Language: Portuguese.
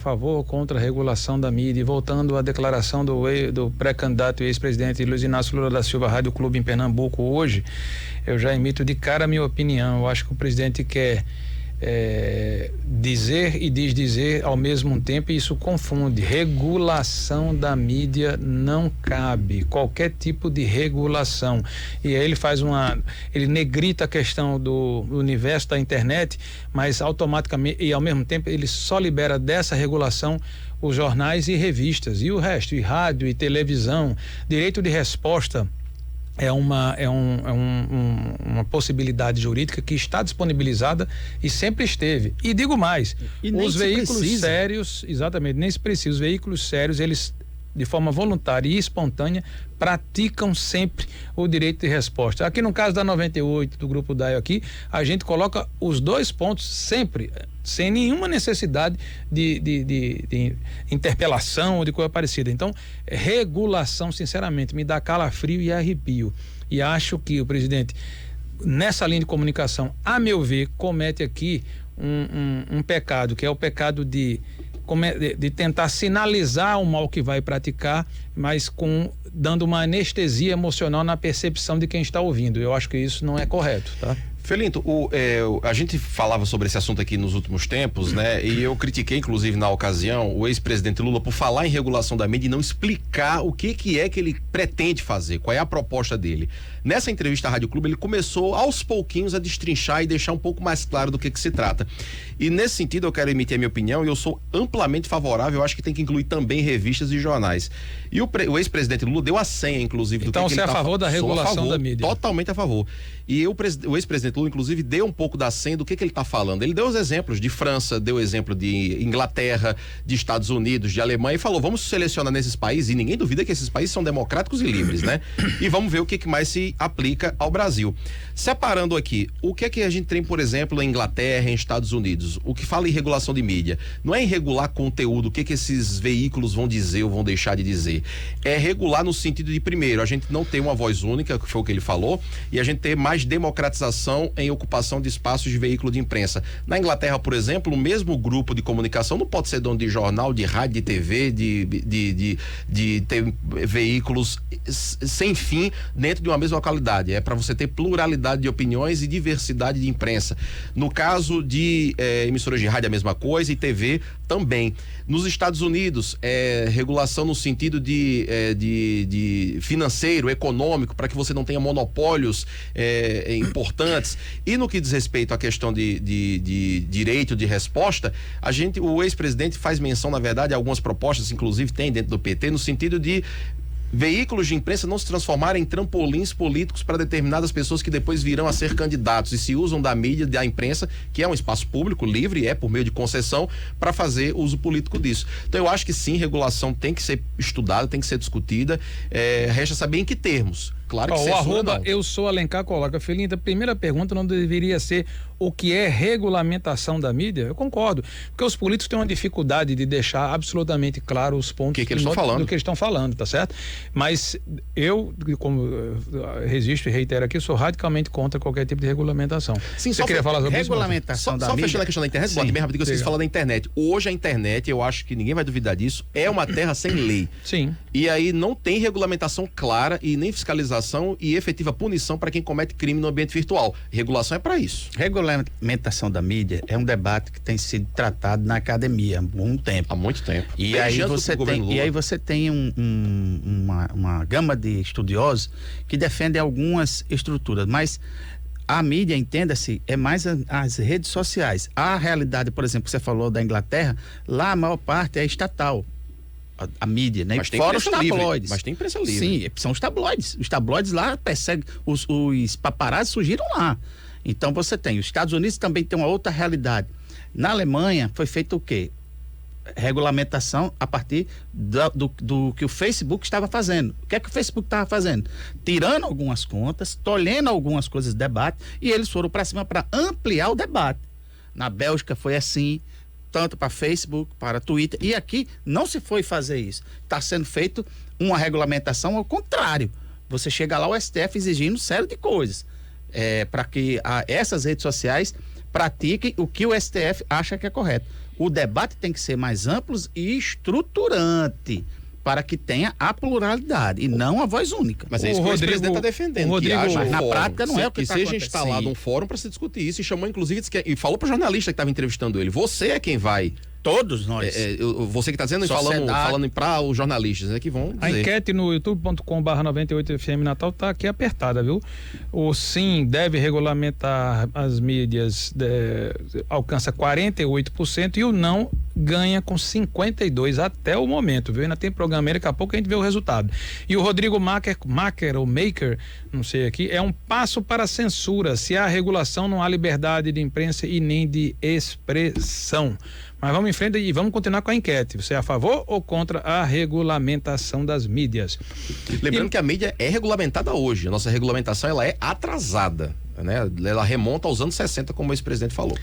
favor ou contra a regulação da mídia. E voltando à declaração do pré-candidato e ex-presidente Luiz Inácio Lula da Silva, Rádio Clube em Pernambuco hoje, eu já emito de cara a minha opinião. Eu acho que o presidente quer dizer e desdizer ao mesmo tempo, e isso confunde. Regulação da mídia não cabe, qualquer tipo de regulação. E aí ele negrita a questão do universo da internet, mas automaticamente e ao mesmo tempo ele só libera dessa regulação os jornais e revistas, e o resto, e rádio e televisão. Direito de resposta é uma possibilidade jurídica que está disponibilizada e sempre esteve. E digo mais, os veículos sérios, exatamente, nem se precisa, os veículos sérios, eles de forma voluntária e espontânea praticam sempre o direito de resposta. Aqui no caso da 98, do Grupo DAIO aqui, a gente coloca os dois pontos sempre, sem nenhuma necessidade de interpelação ou de coisa parecida. Então, regulação, sinceramente, me dá calafrio e arrepio. E acho que o presidente, nessa linha de comunicação, a meu ver, comete aqui um pecado, que é o pecado de tentar sinalizar o mal que vai praticar, mas dando uma anestesia emocional na percepção de quem está ouvindo. Eu acho que isso não é correto, tá? Felinto, a gente falava sobre esse assunto aqui nos últimos tempos, né? E eu critiquei, inclusive, na ocasião, o ex-presidente Lula por falar em regulação da mídia e não explicar o que é que ele pretende fazer, qual é a proposta dele. Nessa entrevista à Rádio Clube, ele começou aos pouquinhos a destrinchar e deixar um pouco mais claro do que se trata. E nesse sentido, eu quero emitir a minha opinião, e eu sou amplamente favorável. Eu acho que tem que incluir também revistas e jornais. E o ex-presidente Lula deu a senha, inclusive, do então que ele é a favor da regulação da mídia? Totalmente a favor. E o ex-presidente Lula, inclusive, deu um pouco da senha do que ele está falando. Ele deu os exemplos de França, deu exemplo de Inglaterra, de Estados Unidos, de Alemanha, e falou, vamos selecionar nesses países, e ninguém duvida que esses países são democráticos e livres, né? E vamos ver o que mais se aplica ao Brasil. Separando aqui, o que é que a gente tem, por exemplo, em Inglaterra, em Estados Unidos? O que fala em regulação de mídia? Não é em regular conteúdo, o que esses veículos vão dizer ou vão deixar de dizer. É regular no sentido de, primeiro, a gente não ter uma voz única, que foi o que ele falou, e a gente ter mais democratização em ocupação de espaços de veículo de imprensa. Na Inglaterra, por exemplo, o mesmo grupo de comunicação não pode ser dono de jornal, de rádio, de TV, de ter veículos sem fim dentro de uma mesma localidade. É para você ter pluralidade de opiniões e diversidade de imprensa. No caso de emissoras de rádio, a mesma coisa, e TV também. Nos Estados Unidos, regulação no sentido de financeiro, econômico, para que você não tenha monopólios importantes. E no que diz respeito à questão de direito de resposta, o ex-presidente faz menção, na verdade, a algumas propostas, inclusive tem dentro do PT, no sentido de veículos de imprensa não se transformarem em trampolins políticos para determinadas pessoas que depois virão a ser candidatos e se usam da mídia, da imprensa, que é um espaço público, livre, por meio de concessão, para fazer uso político disso. Então eu acho que sim, regulação tem que ser estudada, tem que ser discutida, resta saber em que termos. Claro que o arroba eu sou Alencar coloca, Felinto, a primeira pergunta não deveria ser o que é regulamentação da mídia? Eu concordo, porque os políticos têm uma dificuldade de deixar absolutamente claro os pontos que eles estão falando. Do que eles estão falando, tá certo? Mas eu, como resisto e reitero aqui, sou radicalmente contra qualquer tipo de regulamentação. Sim, você queria falar sobre regulamentação da mídia? Só fechando a questão da internet, bota bem rapidinho que vocês falam da internet. Hoje a internet, eu acho que ninguém vai duvidar disso, é uma terra sem lei. Sim. E aí não tem regulamentação clara e nem fiscalização e efetiva punição para quem comete crime no ambiente virtual. Regulação é para isso. Regulamentação da mídia é um debate que tem sido tratado na academia há muito tempo. Há muito tempo. E aí você tem uma gama de estudiosos que defendem algumas estruturas, mas a mídia, entenda-se, é mais as redes sociais. A realidade, por exemplo, que você falou da Inglaterra, lá a maior parte é estatal. A mídia, né? Mas tem fora os tabloides. Livre. Mas tem imprensa livre. Sim, são os tabloides. Os tabloides lá perseguem, os paparazzi surgiram lá. Então você tem, os Estados Unidos também tem uma outra realidade. Na Alemanha foi feito o quê? Regulamentação a partir do que o Facebook estava fazendo. O que é que o Facebook estava fazendo? Tirando algumas contas, tolhendo algumas coisas de debate, e eles foram para cima para ampliar o debate. Na Bélgica foi assim, tanto para Facebook, para Twitter, e aqui não se foi fazer isso. Está sendo feito uma regulamentação ao contrário. Você chega lá, o STF exigindo série de coisas para que essas redes sociais pratiquem o que o STF acha que é correto. O debate tem que ser mais amplo e estruturante, para que tenha a pluralidade e não a voz única. Mas é isso que o ex-presidente está defendendo. Mas na prática não é o que está seja instalado um fórum para se discutir isso, e chamou inclusive e falou para o jornalista que estava entrevistando ele: você é quem vai. Todos nós. Você que está dizendo e falando para os jornalistas, que vão dizer. A enquete no youtube.com/98FM Natal está aqui apertada, viu? O sim deve regulamentar as mídias, alcança 48%, e o não ganha com 52% até o momento, viu? Ainda tem programa aí, daqui a pouco a gente vê o resultado. E o Rodrigo Macker, não sei aqui, é um passo para a censura. Se há regulação, não há liberdade de imprensa e nem de expressão. Mas vamos em frente e vamos continuar com a enquete. Você é a favor ou contra a regulamentação das mídias? Lembrando que a mídia é regulamentada hoje. A nossa regulamentação ela é atrasada, né? Ela remonta aos anos 60, como o ex-presidente falou.